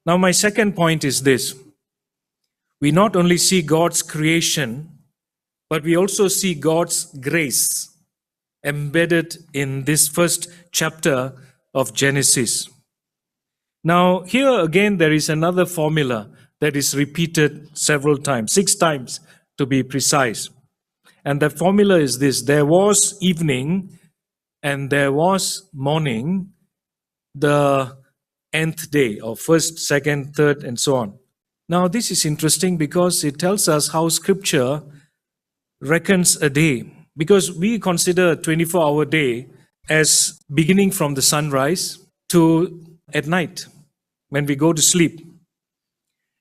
Now, my second point is this. We not only see God's creation, but we also see God's grace embedded in this first chapter of Genesis. Now, here again, there is another formula that is repeated several times, 6 times to be precise. And the formula is this: there was evening and there was morning, the nth day, or first, second, third, and so on. Now, this is interesting because it tells us how Scripture reckons a day. Because we consider a 24-hour day as beginning from the sunrise to at night, when we go to sleep.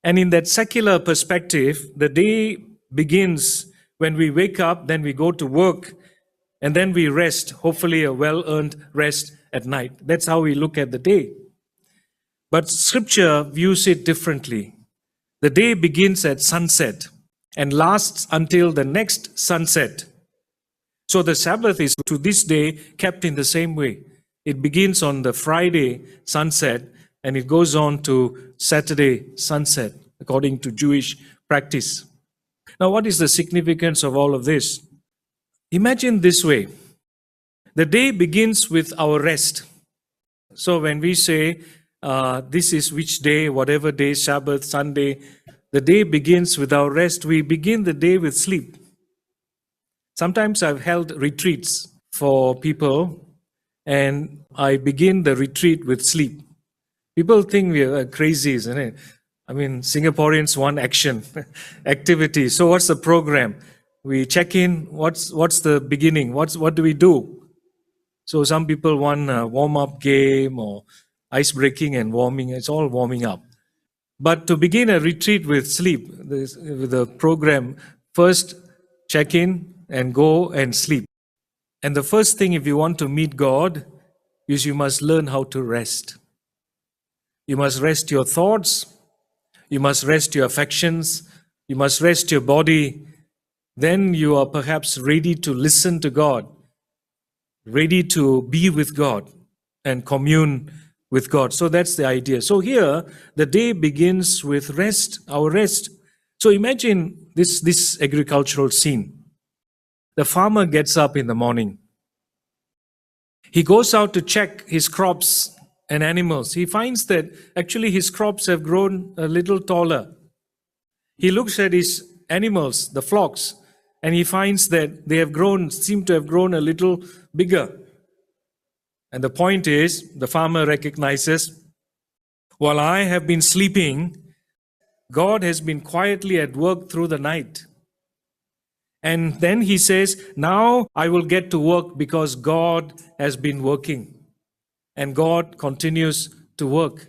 And in that secular perspective, the day begins when we wake up, then we go to work, and then we rest, hopefully a well-earned rest at night. That's how we look at the day. But Scripture views it differently. The day begins at sunset and lasts until the next sunset. So the Sabbath is to this day kept in the same way. It begins on the Friday sunset and it goes on to Saturday sunset, according to Jewish practice. Now, what is the significance of all of this? Imagine this way. The day begins with our rest. So when we say, this is which day, whatever day, Sabbath, Sunday, the day begins with our rest. We begin the day with sleep. Sometimes I've held retreats for people, and I begin the retreat with sleep. People think we are crazy, isn't it? I mean, Singaporeans want action, activity. So what's the program? We check in. What's the beginning? What do we do? So some people want a warm-up game or ice breaking and warming. It's all warming up. But to begin a retreat with sleep, with the program, first check in and go and sleep. And the first thing, if you want to meet God, is you must learn how to rest. You must rest your thoughts. You must rest your affections. You must rest your body. Then you are perhaps ready to listen to God, ready to be with God and commune with God. So that's the idea. So here, the day begins with rest, our rest. So imagine this agricultural scene. The farmer gets up in the morning. He goes out to check his crops and animals. He finds that actually his crops have grown a little taller. He looks at his animals, the flocks, and he finds that they seem to have grown a little bigger. And the point is, the farmer recognizes, while I have been sleeping, God has been quietly at work through the night. And then he says, now I will get to work because God has been working. And God continues to work.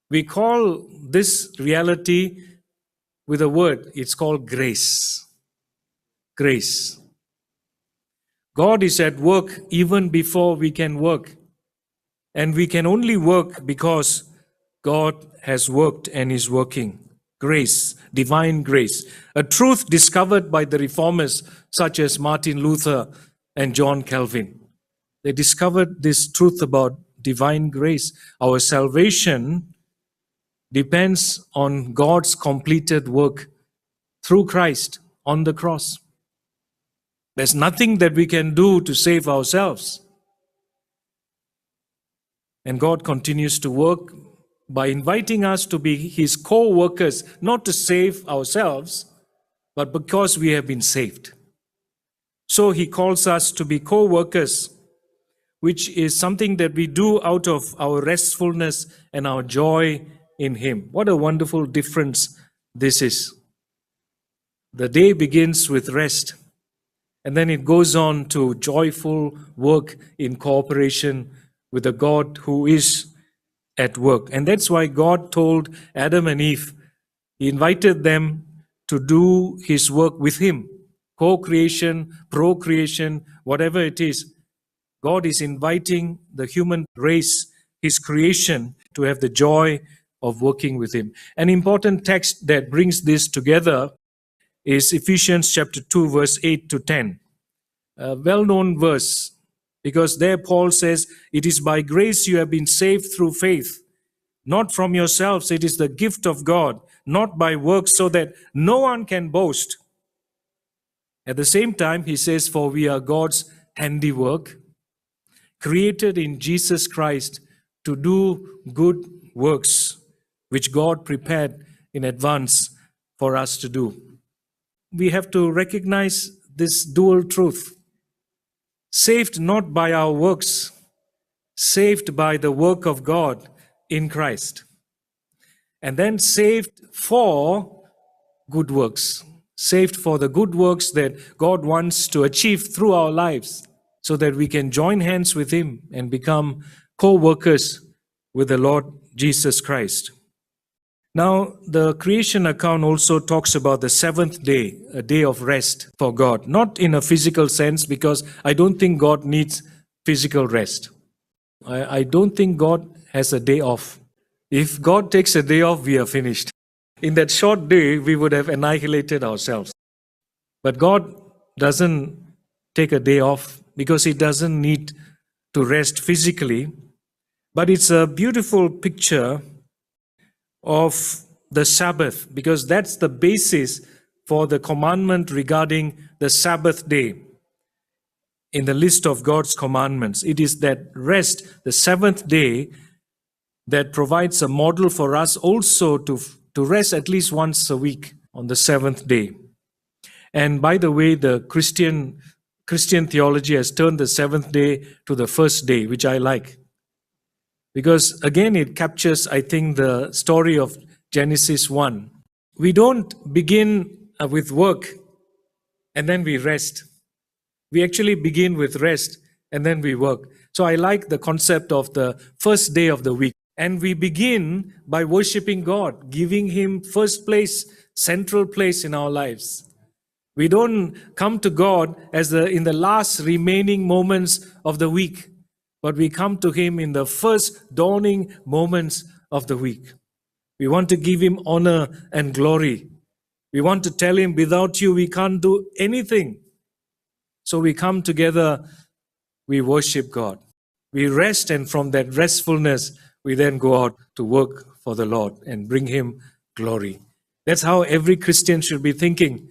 We call this reality with a word. It's called grace. Grace. God is at work even before we can work. And we can only work because God has worked and is working. Grace, divine grace. A truth discovered by the reformers such as Martin Luther and John Calvin. They discovered this truth about divine grace. Our salvation depends on God's completed work through Christ on the cross. There's nothing that we can do to save ourselves. And God continues to work by inviting us to be His co-workers, not to save ourselves, but because we have been saved. So He calls us to be co-workers, which is something that we do out of our restfulness and our joy in Him. What a wonderful difference this is. The day begins with rest, and then it goes on to joyful work in cooperation with a God who is at work. And that's why God told Adam and Eve, He invited them to do His work with Him. Co-creation, procreation, whatever it is. God is inviting the human race, His creation, to have the joy of working with Him. An important text that brings this together is Ephesians chapter 2, verse 8 to 10. A well-known verse, because there Paul says, it is by grace you have been saved through faith. not from yourselves. It is the gift of God, not by works, so that no one can boast. At the same time, he says, for we are God's handiwork, created in Jesus Christ to do good works, which God prepared in advance for us to do. We have to recognize this dual truth. Saved not by our works, saved by the work of God in Christ. And then saved for good works, saved for the good works that God wants to achieve through our lives, so that we can join hands with Him and become co-workers with the Lord Jesus Christ. Now, the creation account also talks about the seventh day, a day of rest for God. Not in a physical sense, because I don't think God needs physical rest. I don't think God has a day off. If God takes a day off, we are finished. In that short day, we would have annihilated ourselves. But God doesn't take a day off because He doesn't need to rest physically. But it's a beautiful picture of the Sabbath, because that's the basis for the commandment regarding the Sabbath day in the list of God's commandments. It is that rest, the seventh day, that provides a model for us also to rest at least once a week on the seventh day. And by the way, the Christian theology has turned the seventh day to the first day, which I like. Because again, it captures, I think, the story of Genesis 1. We don't begin with work and then we rest. We actually begin with rest and then we work. So I like the concept of the first day of the week. And we begin by worshiping God, giving Him first place, central place in our lives. We don't come to God in the last remaining moments of the week, but we come to Him in the first dawning moments of the week. We want to give Him honor and glory. We want to tell Him, without you, we can't do anything. So we come together, we worship God. We rest, and from that restfulness, we then go out to work for the Lord and bring Him glory. That's how every Christian should be thinking.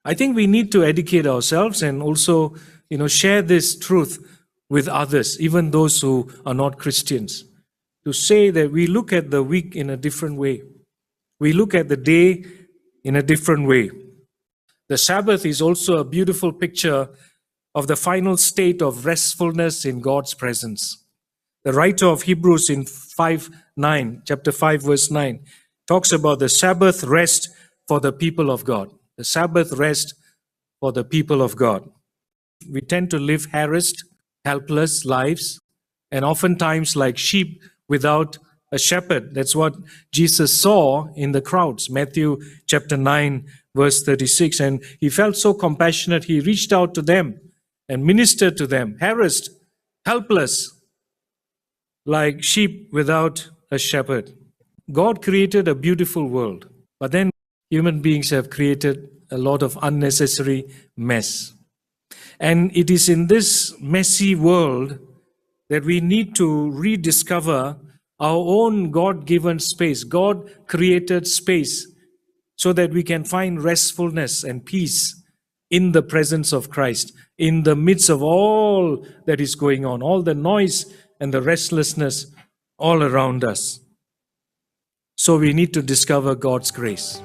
I think we need to educate ourselves and also, share this truth with others, even those who are not Christians, to say that we look at the week in a different way. We look at the day in a different way. The Sabbath is also a beautiful picture of the final state of restfulness in God's presence. The writer of Hebrews in chapter 5, verse 9, talks about the Sabbath rest for the people of God. The Sabbath rest for the people of God. We tend to live harassed, helpless lives, and oftentimes like sheep without a shepherd. That's what Jesus saw in the crowds. Matthew chapter 9, verse 36. And He felt so compassionate, He reached out to them and ministered to them, harassed, helpless, like sheep without a shepherd. God created a beautiful world, but then human beings have created a lot of unnecessary mess. And it is in this messy world that we need to rediscover our own God-given space, God-created space, so that we can find restfulness and peace in the presence of Christ, in the midst of all that is going on, all the noise and the restlessness all around us. So we need to discover God's grace.